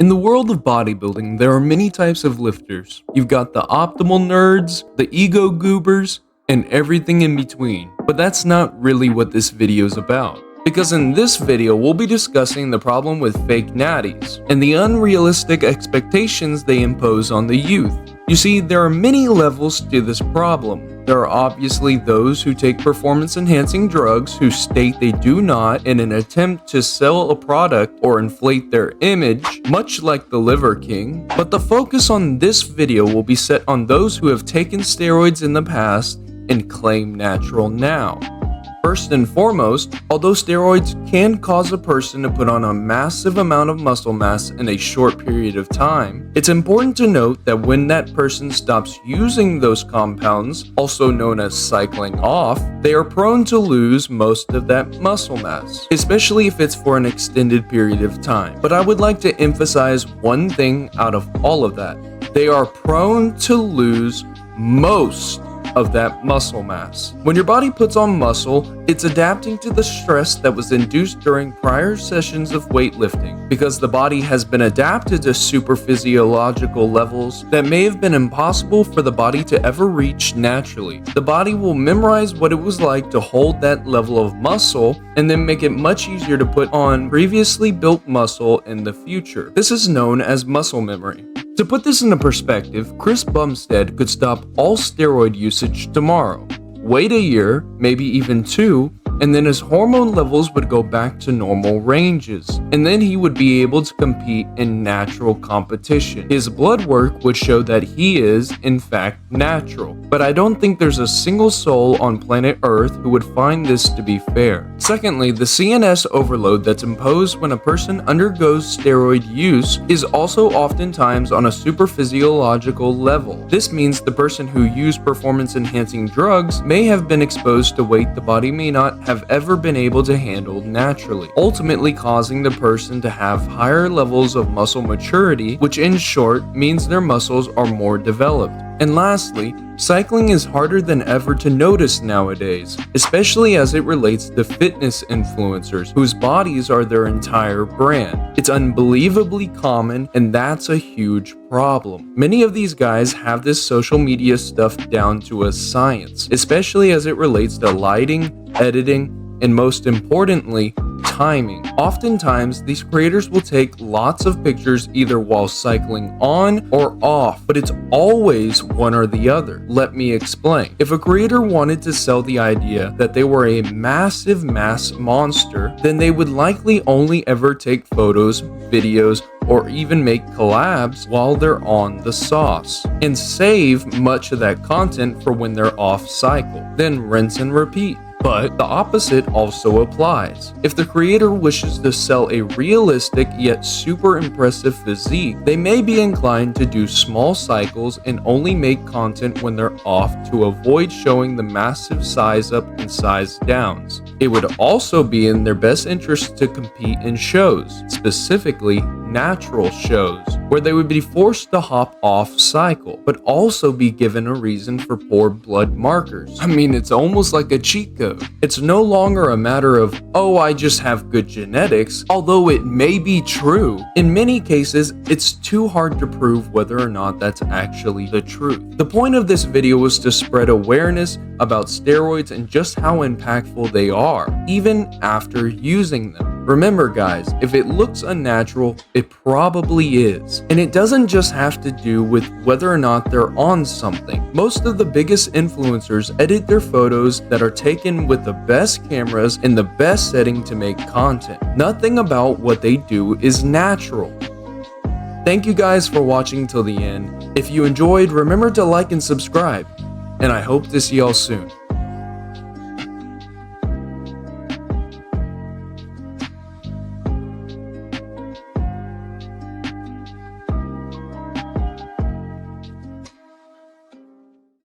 In the world of bodybuilding, there are many types of lifters. You've got the optimal nerds, the ego goobers, and everything in between. But that's not really what this video is about. Because in this video, we'll be discussing the problem with fake natties and the unrealistic expectations they impose on the youth. You see, there are many levels to this problem. There are obviously those who take performance-enhancing drugs who state they do not in an attempt to sell a product or inflate their image, much like the Liver King. But the focus on this video will be set on those who have taken steroids in the past and claim natural now. First and foremost, although steroids can cause a person to put on a massive amount of muscle mass in a short period of time, it's important to note that when that person stops using those compounds, also known as cycling off, they are prone to lose most of that muscle mass, especially if it's for an extended period of time. But I would like to emphasize one thing out of all of that. They are prone to lose most of that muscle mass. When your body puts on muscle, it's adapting to the stress that was induced during prior sessions of weightlifting, because the body has been adapted to super physiological levels that may have been impossible for the body to ever reach naturally. The body will memorize what it was like to hold that level of muscle and then make it much easier to put on previously built muscle in the future. This is known as muscle memory. To put this into perspective, Chris Bumstead could stop all steroid usage tomorrow, wait a year, maybe even 2, and then his hormone levels would go back to normal ranges, and then he would be able to compete in natural competition. His blood work would show that he is, in fact, natural, but I don't think there's a single soul on planet Earth who would find this to be fair. Secondly, the CNS overload that's imposed when a person undergoes steroid use is also oftentimes on a super physiological level. This means the person who used performance-enhancing drugs may have been exposed to weight the body may not have ever been able to handle naturally, ultimately causing the person to have higher levels of muscle maturity, which in short means their muscles are more developed. And lastly, cycling is harder than ever to notice nowadays, especially as it relates to fitness influencers whose bodies are their entire brand. It's unbelievably common, and that's a huge problem. Many of these guys have this social media stuff down to a science, especially as it relates to lighting, editing, and most importantly, timing. Oftentimes, these creators will take lots of pictures either while cycling on or off, but it's always one or the other. Let me explain. If a creator wanted to sell the idea that they were a massive mass monster, then they would likely only ever take photos, videos, or even make collabs while they're on the sauce, and save much of that content for when they're off cycle, then rinse and repeat. But the opposite also applies. If the creator wishes to sell a realistic yet super impressive physique, they may be inclined to do small cycles and only make content when they're off to avoid showing the massive size up and size downs. It would also be in their best interest to compete in shows, specifically natural shows, where they would be forced to hop off cycle, but also be given a reason for poor blood markers. I mean, it's almost like a cheat code. It's no longer a matter of, oh, I just have good genetics, although it may be true. In many cases, it's too hard to prove whether or not that's actually the truth. The point of this video was to spread awareness about steroids and just how impactful they are, even after using them. Remember guys, if it looks unnatural, it probably is. And it doesn't just have to do with whether or not they're on something. Most of the biggest influencers edit their photos that are taken with the best cameras in the best setting to make content. Nothing about what they do is natural. Thank you guys for watching till the end. If you enjoyed, remember to like and subscribe. And I hope to see y'all soon.